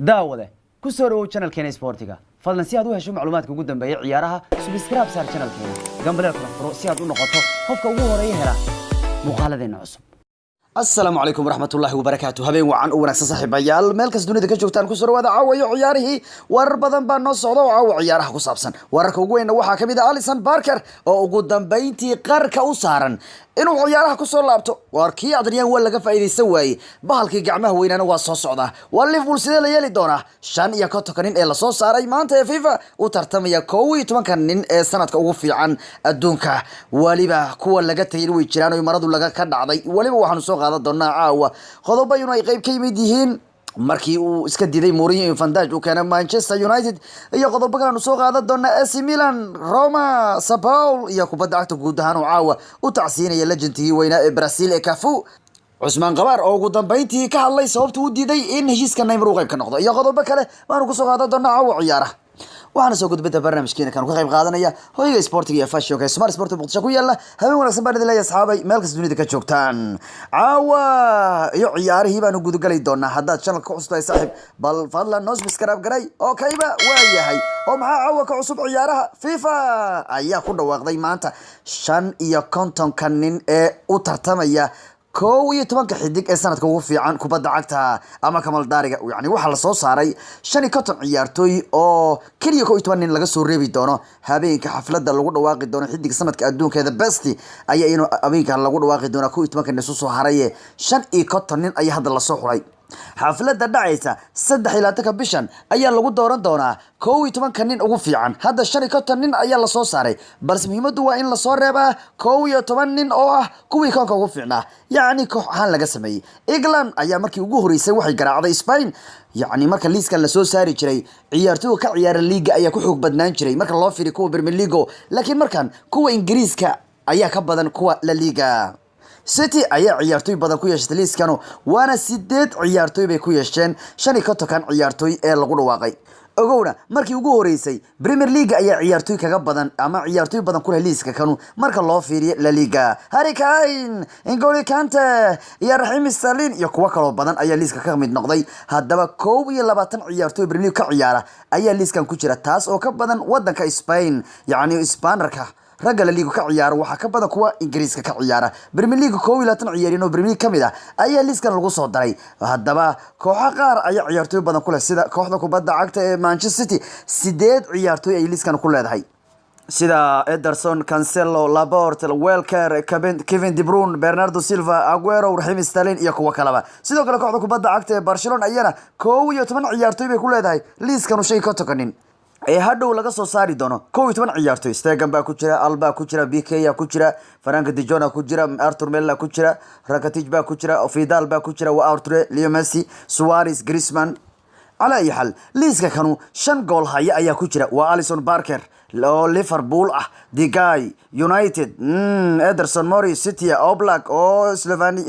daawade ku soo dhawow channelkeena Sportiga fadlan si aad u hesho macluumaadka ugu dambeeya ciyaaraha subscribe saar channelkeena gambaleel kala furo si aad u noqoto qofka ugu horeeya hela muuqaaladeena cusub السلام عليكم ورحمة الله وبركاته هبين وعن ونكسر صاحب عيال ملكس دنيا دكتور جوتان كسر وهذا عوي عياره وربضن بنص عضو عو عياره كصابسن وركوجين وحا كميدا أليسون باركر أو قدام بيتي قرك أوسارن إنه عياره كسر لابتو واركي عدنيا ولا جف أيدي سوي بحالك جعمه وين أنا واصص عضه واللي فول سيد ليالي دونا شان يكتر كنين إلا صوص صار ما أنت فيفا وترتم يكوي تمن كنين سنة كوفي عن الدنكا وليبا كوا لقت يلوي جيرانو يمرضوا لقى كان عضي وليبا وحنسوق هذا doona caawa qodobayuna ay qayb ka yimid yihiin markii uu iska diiday Mourinho Van Dijk oo kana Manchester United iyo qodobadan soo qaadan doona AC Milan Roma Sao Paulo iyo kubadda cagta guud ahaan oo caawa u tacsiinaya legendkii weynaa ee Brazil ee Cafu Usman Gabar oo ugu dambeyntii ka hadlay sababta uu diiday in heshiiska Neymar uu qayb ka noqdo iyo qodobo kale waan ku soo qaadan doona caawa ciyaaraha waxaan soo gudbida barnaamijkeena kan ku qayb qaadanaya hoyga Sportiga iyo Fashion Smart Sport Muqdisho ku yaala habeen wanaagsan baan idin leeyahay asxaabay meel kasta dunida ka joogtaan caawa iyo ciyaarihii baan u gudagalay doonaa haddaad channel ka cusub tahay saaxiib bal fadlan noo subscribe garay oo kayba waa yahay oo maxaa caawa ka cusub ciyaaraha FIFA ayaa ku dhawaaqday maanta 55 kan nin ee u tartamaya كوي تبانك حديك سنة كوي في عن كوبا دعكتها أما كمال دارجة يعني واحد الصوص عاري شني كتر عيارتوي أو كل كوي تبان لقى سوري بدونه هابين كحفلة ده لقول واقد دونه حديك سنة كأدون كذا بستي أي إنه أبين كان لقول واقد دونه كوي تبانك النصوص هارية شن كتر نين أي هذا الصوص هاي حفلة دعيسة صدق إلى تكبشن أي لقول دوران دونا كوي تبان كنين أوفي عن هذا الشركة تنين أي الصوص عاري بس مهم دوا إن الصور ربا كوي تبان نين كوي كان كوفي عنا يعني كوحان لقى سمي إغلان أيام مركي وجوهري يسوي حي قرعة إسبان يعني مركا ليس كان لسو ساري جري عيارتو كعيار الليغا أيا كوحوك بدنان جري مركا الله في كوة برمي الليغو لكن مركان كوة إنجليز أيا كبدن كوة لليغا سيتي أيا عيارتوي بدن كوية شتليس كانوا وانا سيدت عيارتوي بكوية شتين شاني كتو كان عيارتوي لغو واقعي أقولنا مركي ugu horeysay Premier League ayaa ciyaartoy kaga badan ama ciyaartoy badan ku heliiska kanu marka loo fiiriyo La Liga Harry Kane N'Golo Kante iyo Raheem Sterling iyo kuwa kale badan ayaa liiska ka mid noqday haddaba 22 ciyaartoy Premier League ka ciyaara ayaa liiskan ku jira taas oo ka badan wadanka Spain yani Isbaanarka رجل الليجو كعيار وحكبنا كوا إنجليز كعيارة بريمير ليج كوي لا تنعيرينه بريمير كميدا أي ليس كان القصة داري هذا بقى كوحقار أي عيارتوي بدنا كله سيدا كوحنا كوبدا عقد مانشستر سيتي سيدات عيارتوي أي ليس كانوا كله هاي سيدا إدرسون كانسيلو لابورت ويلكر كيفن دي برون برناردو سيلفا أغويرو ورحيم ستالين يكوا كلامه سيدا كلا كوحنا كوبدا عقد برشلونة أيانا كوي يتمنى عيارتوي بكله هاي ليس كانوا شيء كتكنين هادو laga soo saari doono 12 ciyaartoy Stegan baa ku jira Alba ku jira BK ku jira Frank de Jong ku jira Arthur Mella ku jira Rakitic baa ku jira Fidal baa ku jira Arthur Leo Messi Suarez Griezmann على أي حال ليسكا كانوا 5 جول هيا أيا ku jira وأليسون باركر لو ليفربول ديجاي يونايتد إدرسون موري سيتي أوبلاك أو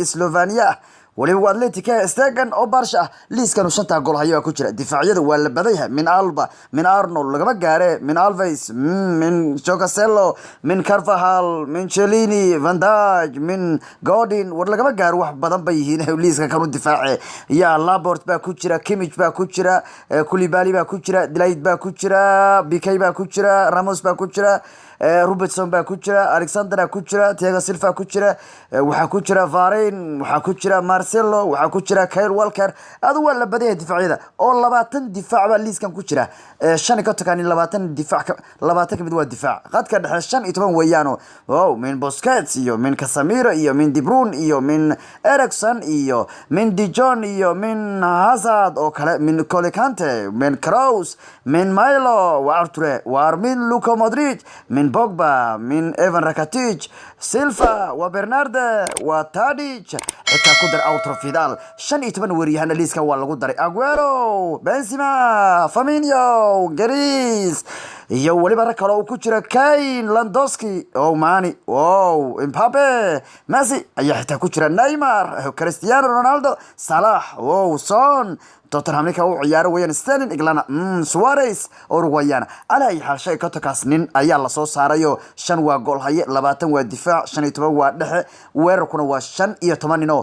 سلوفانيا ولو أتلتيكا استاجن أو برشا ليس كانوا شنطة جول هيا كوتشر دفاعية ولا بديها من ألبا من أرنولد لقى جاري من ألفيس من شوكاسيلو من كارفاهال من تشيليني فان دايك من جودين ولا لقى جار واحد بدن بيهين ليس كانوا دفاعي يا لابورت با كوتشر كيميتش با كوتشر كوليبالي با كوتشر ديلايت با كوتشر بيكاي با كوتشر راموس با كوتشر روبرتسون با كوتشرا ألكسندر كوتشرا تياغا سيلفا كوتشرا وحا كوتشرا فارين وحا كوتشرا مارسيلو وحا كوتشرا كايل والكر هذا هو اللي بديه دفاعيدا او 20 دفاع با ليس كان كوتشرا شان كنت كان 20 دفاع 20 كمid waa difaac qadka dhexe 15 weeyano wow min Busquets iyo min Casemiro iyo min De Bruyne iyo min Eriksen iyo min De Jong iyo min Hazard oo kale min N'Golo Kante min Kroos min Milo wa Arthur wa min Luka Modric min بوجبا من إيفان راكاتيتش سيلفا وبرناردو وتاديتش حتى قدر أوتر فيدال شن يتمنى وريهنا ليسكا ولا قدر أغويرو بنزيما فامينيو جريز iyo waliba rag kale oo ku jira Kane Landowski oo Mane oo Mbappe Messi ayaa xitaa ku jira Neymar Cristiano Ronaldo Salah oo Son Tottenham ninka uu ciyaaro weeyaan Sterling Iglana Suarez Uruguayana ala ay xal shay Kotokaas nin ayaa la soo saarayo 5 waa gool haye 20 waa difaac 15 waa dhexe weerarkuna waa 15 nino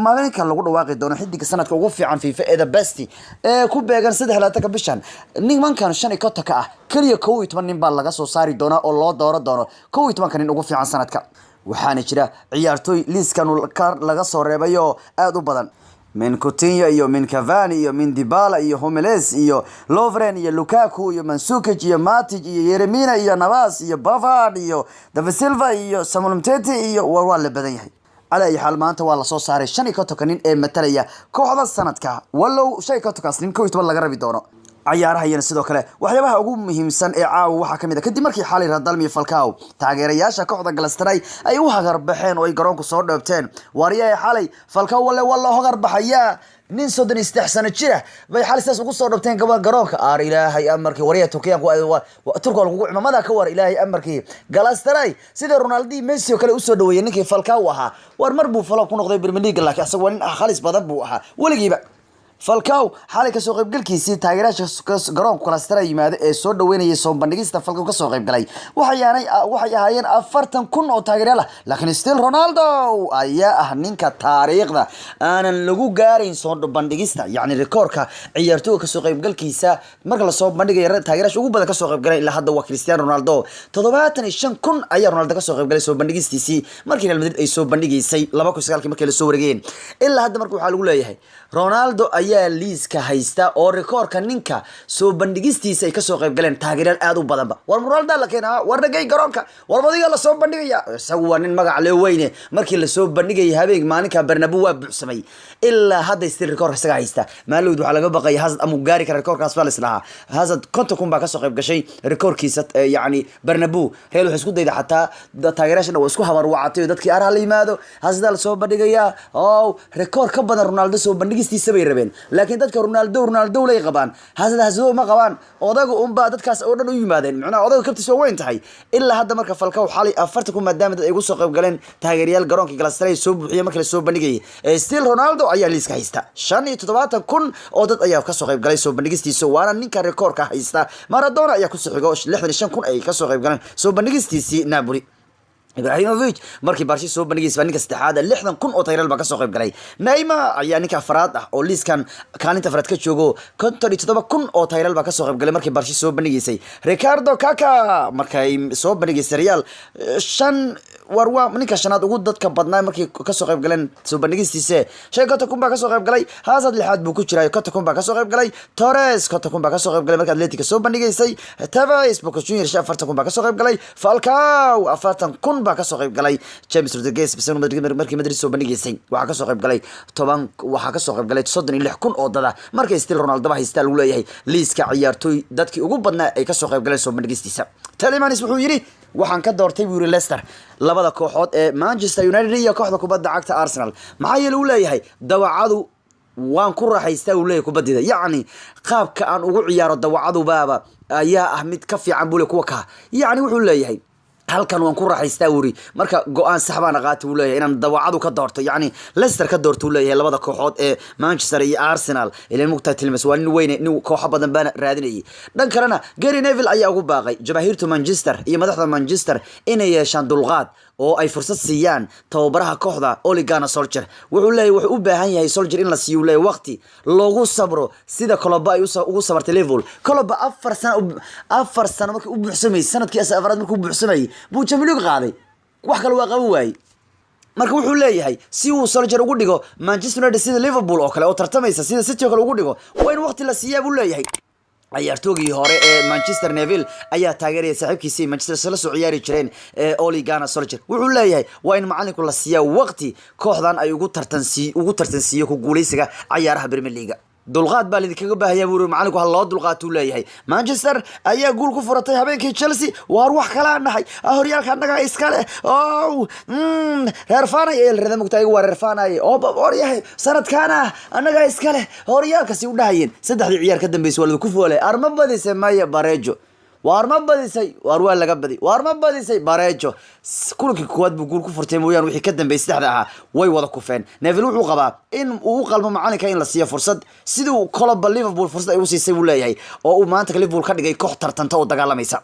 maalinka lagu dhawaaqi doono xidiga sanadka ugu fiican FIFA ee the best ee ku beegan 3 bishan nimankan 5 Kotoka ah kaliya 11 nin baa laga soo saari doona oo loo dooro doono 11 nin ugu fiican sanadka waxaana jira ciyaartoy liiskan laga soo reebayo aad u badan من كوتينيو iyo من كافاني iyo من ديبالا iyo هوميليس iyo لوفرين iyo لوكاكو iyo منسوكيتش iyo ماتيج iyo ييرمينا iyo نافاس iyo بافارد iyo دافيد سيلفا iyo سامويل متيتي iyo waa la badan yahay على أي حال maanta waa la soo saaray 5 Kotokanin ee matalaya kooxda sanadka wallow shay Kotokaas nin kooxda laga rabi doono ciyaarahayna sidoo kale waxyaabaha ugu muhiimsan ee caawa waxa kamid ah kadib markii xalay Radalmi Falcao taageerayaasha kooxda Galatasaray ay u hagar baxeen oo ay garoonka soo dhoobteen wariyaha xalay Falcao walla hagar baxaya nin 33 sano jira bay xalisaas ugu soo dhoobteen garoonka aar ilaahay amarkii wariyaha Turkiga lagu ciidamada ka war ilaahay amarkii Galatasaray sida Ronaldo Messi oo kale u soo dhaweeyay ninkii Falcao ahaa war mar buu Falcao ku noqday Premier League laakiin asagoo nin khalis badan buu ahaa waligiiba Falcao xalay ka soo qayb galkiisii taageerayaasha garoonka Galatasaray yimaado ee soo dhaweynayay soo bandhigista Falcao ka soo qayb galay waxay ahaayeen 40,000 oo taageerayaal laakiin still Ronaldo ayaa ah ninka taariikhda aanan lagu gaarin soo bandhigista yani rekoorka ciyaartooyga ka soo qayb galkiisa marka la soo bandhigay taageerayaasha ugu badan ka soo qayb galay ilaa hadda waa Cristiano Ronaldo 75,000 ayaa Ronaldo ka soo qayb galay soo bandhigistiisii markii Real Madrid ay soo bandhigaysay 2009 markii la soo wareegeen ilaa hadda markii waxa lagu leeyahay Ronaldo ayaa liiska haysta oo rekoorka ninka soo bandhigistiisa ay ka soo qayb galeen taageerayaal aad u badan war Ronaldo la keenaa war dhagay garoonka war wadiga la soo bandhigaya isagu waa nin magac leh weyne markii la soo bandhigay habeen maalinka Bernabeu waa buuxsamay ilaa hadda istii rekoorka isaga haysta maalud waxa laga baqay Hazard amu gaari kara rekoorkaas baa islaha Hazard konta kun baa ka soo qayb gashay rekoorkiisa yani Bernabeu Real wuxuu isku dayday xataa taageerayaasha oo isku habar wacatay dadkii araha la yimaado Hazard la soo bandhigaya oo rekoor ka badan Ronaldo soo bandhigistiisa bay rabeen laakiin dadka Ronaldo lay qabaan Hazard ma qabaan odagu baa dadkaas oo dhan u yimaadeen macnaha odagu kabtiisa weyn tahay ilaa hadda marka Falcao xalay 40 maadaama dad ay ugu soo qayb galeen taageerayaal garoonka Galatasaray soo buuxiyay markii la soo bandhigay still Ronaldo ayaa liiska haysta 75,000 oo dad ayaa ka soo qayb galay soo bandhigistiisa waana ninka rekoorka haysta Maradona ayaa ku soo xigo 65,000 ay ka soo qayb galeen soo bandhigistiisii Napoli Ibrahimovic markii Barca soo bandhigay ninka saddexaad 60,000 oo taageerayaal baa ka soo qayb galay Neymar ayaa ninka afraad ah oo liiskan kaalinta afraad ka joogo 57,000 oo taageerayaal baa ka soo qayb galay markii Barca soo bandhigaysay Ricardo Kaka markay soo bandhigaysay Real 5 warwa ninka shanaad ugu dadka badnaa markii ka soo qayb galeen soo bandhigistiisa Kotokum baa ka soo qayb galay Hazard lixaad buu ku jiray Kotokum baa ka soo qayb galay Torres Kotokum baa ka soo qayb galay markii Atletico soo bandhigaysay Tevez Boca Juniors 40,000 baa ka soo qayb galay Falcao 40,000 baa ka soo qayb galay James Rodriguez markii Madrid soo bandhigaysay waxa ka soo qayb galay 10 waxa ka soo qayb galay 36,000 oo dada markii still Ronaldo baa haysta lagu leeyahay liiska ciyaartooy dadkii ugu badnaa ay ka soo qayb galeen soo bandhigistiisa Tielemans wuxuu yiri waxaan ka doortay Bury Leicester labada kooxood ee Manchester United iyo kooxda kubadda cagta Arsenal maxaa yeelay uu leeyahay dawacadu waan ku raaxaystaa uu leeyahay kubadida yacni qaabka aan ugu ciyaaro dawacadu baaba ayaa ah mid ka fiican buu leeyahay kuwa ka yacni wuxuu leeyahay halkan waan ku raaxaystaa wuri marka go'aan sax baan qaatay uu leeyahay inaan dawacadu ka doorto yacni Leicester ka doorto uu leeyahay labada kooxood ee Manchester iyo Arsenal ilaa mugtaa Tielemans waa nin weyn nin koox badan baan raadinayay dhan kalena Gary Neville ayaa ugu baaqay jabaahiirta Manchester iyo madaxda Manchester inay yeeshaan dulqaad oo ay fursad siiyaan tababaraha kooxda Ole Gunnar Solskjaer wuxuu leeyahay wuxuu u baahan yahay Solskjaer in la siiyo leeyahay waqti loogu sabro sida Klopp ay ugu sabartay Liverpool Klopp 4 sano markii u buuxsamay sanadkii afraad markii u buuxsamay buu Champions League qaaday wax kale waa qaban waayay marka wuxuu leeyahay si uu Solskjaer ugu dhigo Manchester United sida Liverpool oo kale oo tartamaysa sida City oo kale ugu dhigo waa in waqti la siiyaa buu leeyahay ciyaartoygii hore ee Manchester Neville ayaa taageeraya saaxiibkiisii Manchester la soo ciyaari jireen Ole Gunnar Solskjaer wuxuu leeyahay waa in macallinku la siiyaa waqti kooxdan ay ugu tartansiiyo ku guuleysiga ciyaaraha Premier League dulqaad baa lidinkaga baahaya buu macallinku hal loo dulqaato leeyahay Manchester ayaa gool ku furatay habeenkii Chelsea waar wax kala nahay horyaalka anaga iska leh reer faanay ee reer mugtay waa reer faanay oo horyahay sanadkaana anaga iska leh horyaalka si u dhahayeen saddexdii ciyaar ka dambeysay wala ku foolay arma badisay maya bareejo waar ma badisay waar waa laga badi waar ma badisay bareejo kulankii koowaad buu guul ku furtay mooyaan wixii ka dambeeyay saddexda ahaa way wada kufeen Neville wuxuu qabaa in uu u qalmo macalinka in la siiyo fursad sidii Klopp Liverpool fursad ay u siisay uu leeyahay oo uu maanta Liverpool ka dhigay koox tartanta oo dagaalamaysa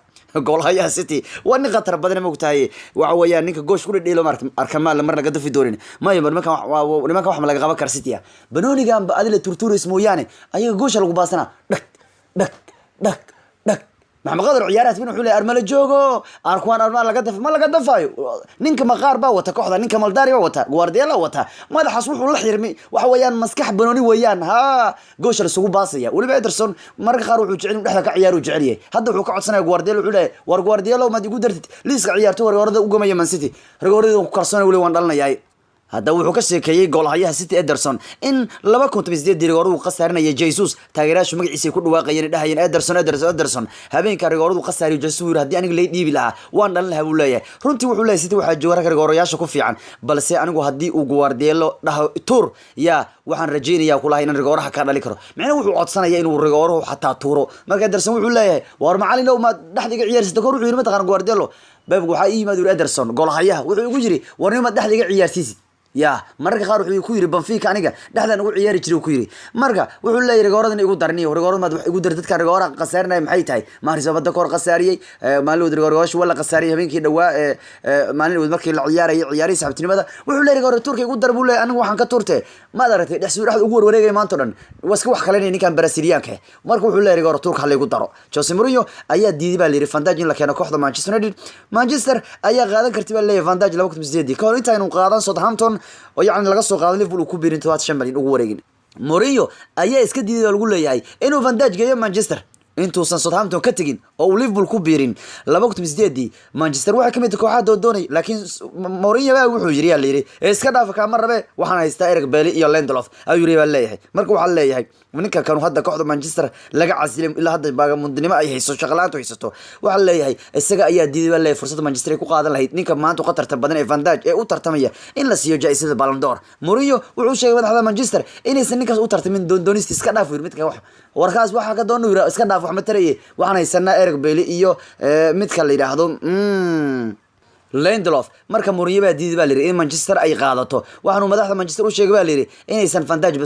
goolhayaha City waa nin khatar badan ma ogtahay waxa weeyaan ninka goosh ku dhidhiilo Arkamal marna ka dafi doonin ma yimid nimanka wax ma laga qaban kar City banoonigan ba adile turturis mooyaane ayaga goosha lagu baasana dhag dhag dhag dhag maxamed qadar ciyaaraad bin wuxuu leeyahay armala joogo arkwaan armala laga daf ma laga dafayo ninka maqaar baa wata kooxda ninka Maldari baa wata Guardiola wata madaxas wuxuu la xirmi waxa weeyaan maskax banooni weeyaan ha goosha la sugu baasaya waliba Ederson marka qaar wuxuu jecel dhexda ka ciyaaro jeceliyay hadda wuxuu ka codsanaya Guardiola wuxuu leeyahay war Guardiola ma digu dartid liiska ciyaarto warwarada u gamaya Man City ragooradii ku kalsoonay wali waan dhalanayay hadda wuxuu ka sheekeeyay goolhayaha City Ederson in 2018 rigooradu qasaarinaya Jesus taageeraashu magaciisa ku dhawaaqayeen dhahayeen Ederson habeenka rigooradu qasaariyo Jesus hadii aniga lay dhiibi lahaa waan dhalan lahaa buu leeyahay runtii wuxuu leeyahay City waxa jooga rigoorayasha ku fiican balse anigu hadii uu Guardiola dhaho tour ya waxaan rajeynayaa kulahay in rigooraha ka dhali karo macna wuxuu codsanaya inuu rigooruhu xataa tuuro marka Ederson wuxuu leeyahay war macallin oo ma dhaxdiga ciyaarsiista kor wuxuu yiri ma taqaan Guardiola Pep waxa ii yimaado Ederson goolhayaha wuxuu ugu jiri warnimo dhaxdiga ciyaarsiisid ya marka qaar wuxuu ku yiri Benfica aniga dhaxdan ugu ciyaari jiray ku yiri marka wuxuu leeyahay rigooradan igu darniyo rigoorada ma igu dar dadka rigoora qasaarinay maxay tahay Mahrez bada kor qasaariyay maalin rigoorada wala qasaariyay habeenkii dhawaa maalin markii la ciyaarayay saxibtinimada wuxuu leeyahay rigoorada Turkiga igu dar buu leeyahay anigu waxaan ka turtay ma daratay dhaxda ugu warwareegay maanta dhan waska wax kale ninkan Brazilianka marka wuxuu leeyahay rigoorada Turkiga hal igu daro Jose Mourinho ayaa diiday baa leeyahay Van Dijk in la keeno kooxda Manchester ayaa qaadan kartay baa leeyahay Van Dijk 2018 ka hor inta inuu qaadan Southampton oo yaani laga soo qaaday Liverpool ku biirin 7 malyan ugu wareegin Mourinho ayaa iska diiday lagu leeyahay inuu Van Dijk geeyo Manchester intuusan Southampton ka tagin oo Liverpool ku biirin 2018 Manchester waxa kamid ah kooxaha doonay laakiin Mourinho baa wuxuu yiri iska dhaaf ka mar rabe waxaan haystaa Eric Bailly iyo Lindelof ayuu yiri baa leeyahay marka waxa leeyahay ninka kan hadda kooxda Manchester laga casilay ilaa hadda baaga mundnimo ay hayso shaqalaantu haysato waxa leeyahay isaga ayaa diiday baa leeyahay fursad Manchester ay ku qaadan lahayd ninka maanta qatarta badan ee Van Dijk ee u tartamaya in la siiyo jaayisada Ballon d'Or Mourinho wuxuu sheegay madaxda Manchester inaysan ninkaas u tartamin doonista iska dhaaf midka wax warkaas waxa ka doonay iska dhaaf wax ma tarayay waxaan haysanaa Eric Bailly iyo midka la yiraahdo Lindelof marka Mourinho baa diiday baa leeyahay in Manchester ay qaadato waxaanu madaxda Manchester u sheegay baa leeyahay inaysan Van Dijk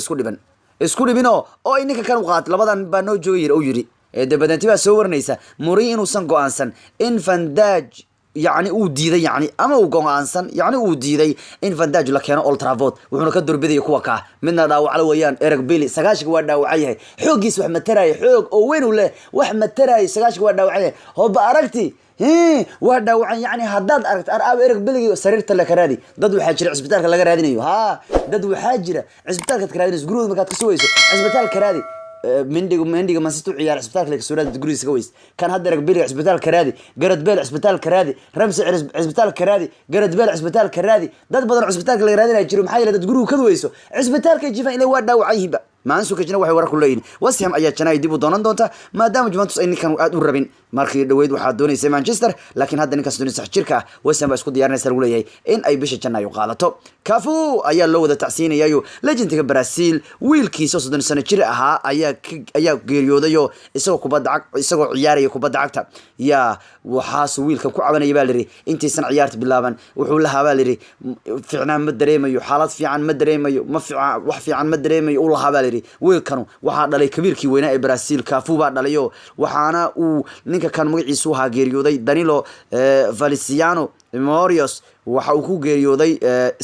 isku dhibino oo ay ninka kan u qaat labadan baa noo joogay oo yiri dabadantii baa soo warnaysa Mourinho inuu san go'aansan in Van Dijk يعني uu diiday yani ama uu go'aansan yani uu diiday in Van Dijk la keeno Old Trafford wuxuu ka durbiday kuwa ka midna dhaawac weeyaan Eric Bailly sagaashiga waa dhaawacay xoogiis wax ma taraay xoog oo weyn u leh wax ma taraay sagaashiga waa dhaawacay hooba aragti waa dhaawacan yani haddaad aragto Eric Bailly sariirta la karaadi dad waxa jira isbitaalka laga raadinayo dad waxa jira isbitaalka ka raadinayo gurud markaad ka soo weyso isbitaalka karaadi منdiga Man City ciyaar isbitaalka laga soo raadi guriga ka weys kan hadda Eric Bailly isbitaalka karaadi Gareth Bale isbitaalka karaadi Ramsey isbitaalka karaadi Gareth Bale isbitaalka karaadi dad badan isbitaalka laga raadinayo jiro maxay leedahay dad guriga ka weyso isbitaalka jifa inay waa dhaawacayba maansu ka jina waxay warar ku leeyihiin West Ham ayaa janay dib u doonan doonta maadaama Juventus ay ninkan aad u rabin markii dhaweyd waxa doonaysa Manchester laakiin hadda ninkaas doonaysa jirka West Ham baa isku diyaarinaysa lagu leeyahay in ay bisha janay u qaadato Cafu ayaa loo wada tacsiinayo legendiga Brazil wiilkiisa 30 sano jir ahaa ayaa geeriyooday isagoo ciyaaraya kubadda cagta ya waxaas wiilka ku cabanaya baa liri intiisan ciyaarta bilaaban wuxuu lahaa baa liri fiicnaan ma dareemayo xaalad fiican ma dareemayo wax fiican ma dareemayo uu lahaa baa liri wiilkanu waxa dhalay kabiirkii weynaa ee Brazil Cafu baa dhalayo waxaana uu ninka kan magaciisu ahaa geeriyooday Danilo Feliciano Moraes waxa uu ku geeriyooday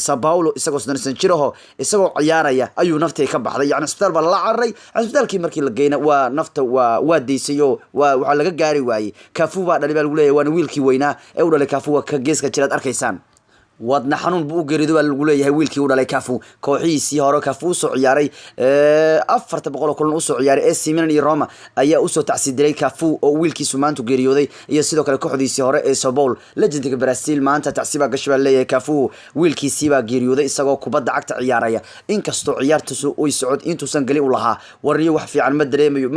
Sao Paulo isagoo 30 jir ah isagoo ciyaaraya ayuu naftay ka baxday yani isbitaal baa la cararay isbitaalkii markii la geeyna waa nafta waa deesayo waxa laga gaari waayay Cafu baa dhalay baa lagu leeyahay waa wiilkii weynaa ee u dhalay Cafu ka geeska jiraad arkaysaan wadna xanuun buu geerido baa lagu leeyahay wiilkii u dhalay Cafu kooxiisii hore Cafu soo ciyaaray 400 kulan u soo ciyaaray AC Milan iyo Roma ayaa u soo tacsiiday Cafu oo wiilkiisu maanta geeriyooday iyo sidoo kale kooxdiisii hore ee Sao Paulo legendiga Brazil maanta tacsiiba gashay baa leeyahay Cafu wiilkiisii baa geeriyooday isagoo kubadda cagta ciyaaraya inkastoo ciyaartiisu uu socod intuusan gali u lahaa wariyo wax fiican ma dareemayo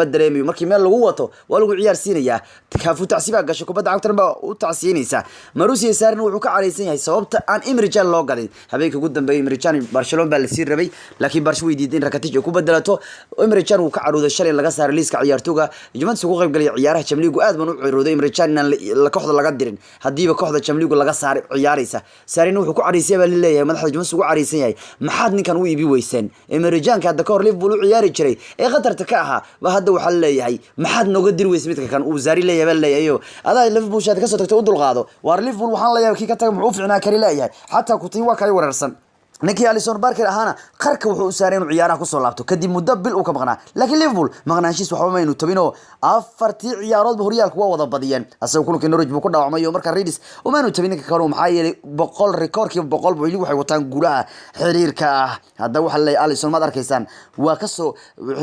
markii meel lagu wato waa lagu ciyaarsiinaya Cafu tacsiiba gashay kubadda cagta baa u tacsiinaysa Marusi Sarri wuxuu ka careysan yahay sababta aan Emre Can loo gadin habeenkii ugu dambeeyay Emre Can Barcelona baa la sii rabay laakiin Barca way diideen Rakitic ay ku bedelato Emre Can uu ka carooday shalay laga saaray liiska ciyaartooyga Juventus ugu qayb galay ciyaaraha Champions League aad baan u cirooday Emre Can in la kooxda laga dirin hadiiba kooxda Champions League laga saaray ciyaaraysa saarina wuxuu ku cariisay baa leeyahay madaxda Juventus ugu cariisan yahay maxaad ninkan u iibi weyseen Emre Can ka hadda ka hor Liverpool u ciyaari jiray ee qatarta ka ahaa ba hadda waxa leeyahay maxaad nooga diri weysay midka kan uu zaari leeyahay baa leeyahay adaa Liverpool shaad ka soo tagtay u dulqaado war Liverpool waxaan leeyahay kii ka tagay muxuu fiicnaa kari leeyahay xataa ku tii waa kay wararsan ninkii Alisson Barker ahana qarka wuxuu u saaray inuu ciyaaraha ku soo laabto kadib muddo bil uu ka maqnaa laakiin Liverpool maqnaanshiis waxba ma inuu tabino afartii ciyaarood horyaalku waa wada badiyeen asagoo kulkii Norwich buu ku dhaawacmay oo marka Reds uma inuu tabin ninka kale maxaa yeelay 100 rekoorkii 100 buu waxay wataan guulaha xiriirka ah hadda waxa leeyahay Alisson ma arkaysaan waa ka soo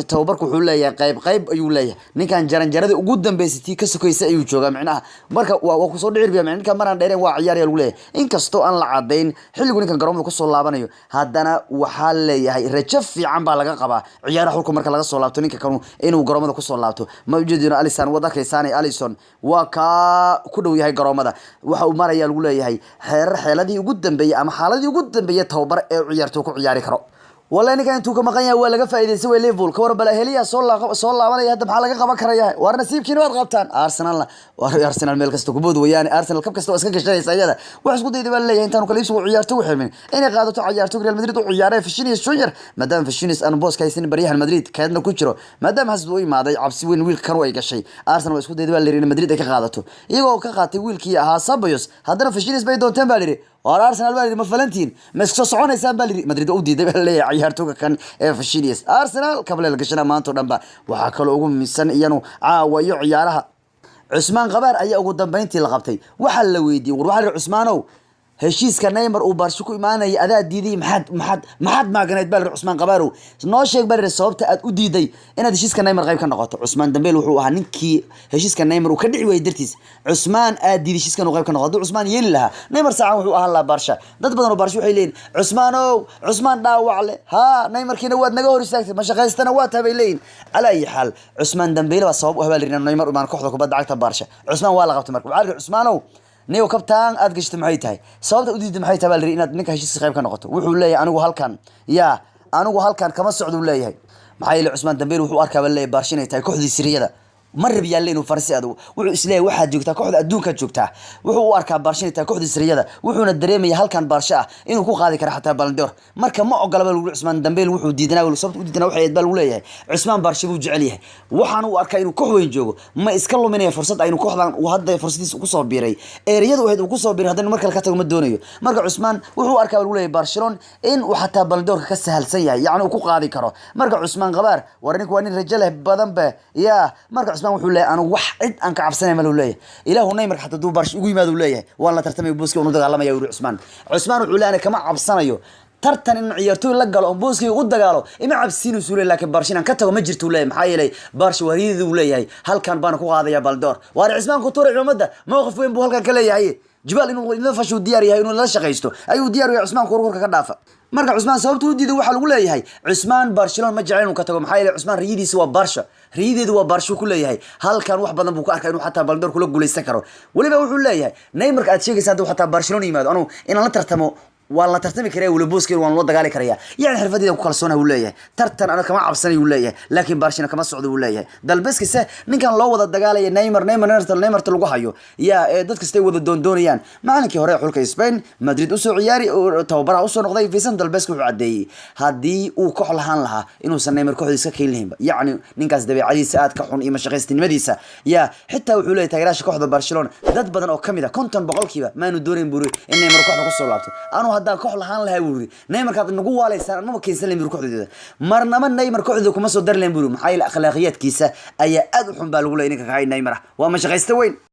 tababarku wuxuu leeyahay qayb ayuu leeyahay ninkan jaranjarada ugu dambeysay ka sokaysa ayuu joogaa macnaha marka waa ku soo dhicir biya ninka maraan dheereen waa ciyaar lagu leeyahay inkastoo aan la cadeyn xilligu ninkan garoonka ku soo laabanayo haddana waxaa leeyahay rajo fiican baa laga qabaa ciyaaraha xulka marka laga soo laabto ninka kanu inuu garoomada ku soo laabto ma ujeedino Alisson wada kaysaanay Alisson waa ka ku dhow yahay garoomada waxa uu maraya lagu leeyahay xeeladii ugu dambeeyay ama xaaladii ugu dambeeyay tababar ee ciyaartooy ku ciyaari karo والله إنك أنتوا كم قيا ولا قفا سوى ليفول كور بلا هليا صلا ولا يهدم حلقة قبا كريا وارنا سيب كينو غبطان أرسنال أرسنال ميل كستو كبود وياني أرسنال كم كستو أسكن كشري سيادة وحسقوا دي ولا ينتانو كليبس وعيارتو حلمين إني قادو عيارتو ريال مدريد وعياره في الشينيس شوير مادام في الشينيس أنا بوس كايسين بريح المدريد كادنا كوتشرو مادام هسدوي ما ضي عبسي وين ويل كروي كشيء أرسنال وحسقوا دي ولا ريال مدريد كقادته يجوا كقاتي ويل كي ها سابيوس هذا في الشينيس بيدون تنبالي وارسنال بالي ما فلنتين مسكو صعون يسان بالي مدريد اودي دبل عيارتو كان فشيليس ارسنال قبل القشنا maanta dhanba waxa kale ugu miisan iyanu caawayo ciyaaraha Usman Qabar ayaa ugu dambeyntii la qabtay waxa la weydiiyay war waxa Usmanow heshiiska Neymar uu Barca ku imaanay adaa diiday maxad maaganayd bal Usman Qabarow noo sheeg bal sababta aad u diiday inaad heshiiska Neymar qayb ka noqoto Usman Dembele wuxuu ahaa ninkii heshiiska Neymar uu ka dhici way dartiis Usman aad diiday heshiiska qayb ka noqoto Usman yeeli laha Neymar saacan wuxuu ahaa la Barca dad badan oo Barca waxay leeyeen Usman dhaawac leh ha Neymar kiina waad naga hor istaagtay ma shaqaystana waa tabay leeyeen ala ay xal Usman Dembele waa sabab u habaalirina Neymar uma kooxda kubadda cagta Barca Usman waa la qabtay markuu caadi Usmanow نيو كابتن أدقشت معي تاي صوت أديد معي تبى اللي إن نك هشيس خيب كان نقطة وحول أنا وهالكان يا أنا وهالكان كم الصعود ولا هي معي عثمان دمبيل وحو أركب اللي بارشيني تاي كحدي سرية ده مر بيالين وفرسي هذا وإسلام واحد جوكتا كحد أدون كجوكتا وحو أركب بارشيني تاي كحدي سرية ده وحو ندريمي هالكان بارشة إنه كو قاضي كره حتى بالدور مركب ما أقلب عثمان دمبيل وحو ديدنا والصوت وديدنا وحيد بال ولا هي عثمان بارشة وجعليه وحنو أركب إنه كحوين جوجو ما إسكالو مني فرصة إنه كحد وهذا فرصتي كوسو بيري رياض واحد وكوسو بيري هذا المركب كاتو مدونيو مركب عثمان وحو أركب ولا برشلونة إن وحتى بالدور كسهل سيء يعني وكو قاضي كره مركب عثمان غبار ورنيك وين الرجال بدن به يا مركب عثمان وحو لا أنا واحد أنك عبسنا ملولاية إله نيمر حتى دو برش يقول ما دولاية والله ترتمي بوسكي ونضغط يا عثمان وحو لا أنا كمان عبسنا يو tartan in ciyaartoy la galo booski ugu dagaalo ima cabsiinu suulay laakiin Barcelona ka tago ma jirto leeyahay maxay yeelay Barcelona wariid uu leeyahay halkan baan ku qaadaya baldoor waar Ismaan ku tuuray umada mowqif weyn buu halkan ka leeyahay jibaal inuu fashu diyaar yahay inuu la shaqeysto ayuu diyaar yahay Ismaan kurkurka ka dhaafa marka Ismaan sababtu u diiday waxa lagu leeyahay Ismaan Barcelona ma jecel inuu ka tago maxay yeelay Ismaan riidiisa waa Barca riideedu waa Barca ku leeyahay halkan wax badan buu ku arkay inuu xataa baldoor kula guuleysan karo waliba wuxuu leeyahay Neymar aad sheegaysaa inuu xataa Barcelona yimaado anu in la tartamo والله ترتمي كريه ولا بوسكي ولا الله دقالي كريه يعني حرفتي كل سنة ولايه ترتن أنا كمان عبسني ولايه لكن برشلونة كمان صعد ولايه ده البسك سه من كان لو وضع دقالي نيمر تلقوا هايو يا دتك استوى وضع دونيان ما أنا كهراء حلقة إسبان مدريد أسو عياري توبرا أسو نقضي في سنة البسك وعدي هدي وكحل هان لها إنه سن نيمر كحل يسكين لهم يعني نينكاس دبي عادي ساعات كحون إيش شغيستي مديسة يا حتى وحوله تجراش كحل برشلونة ده بدن أو كم ده كنتن بقول كذا ما ندورين بري إن نيمر كحل قصة لابته أنا هذا كحل هان لها وري نيمر كات نقول عليه سنة ما كيسان لهم يروحوا ده مرنا من نيمر كحل كم صدر لهم برو محايل أخلاقيات كيسة أي أدحهم بالغولة إنك هاي نيمر وما شغيستوين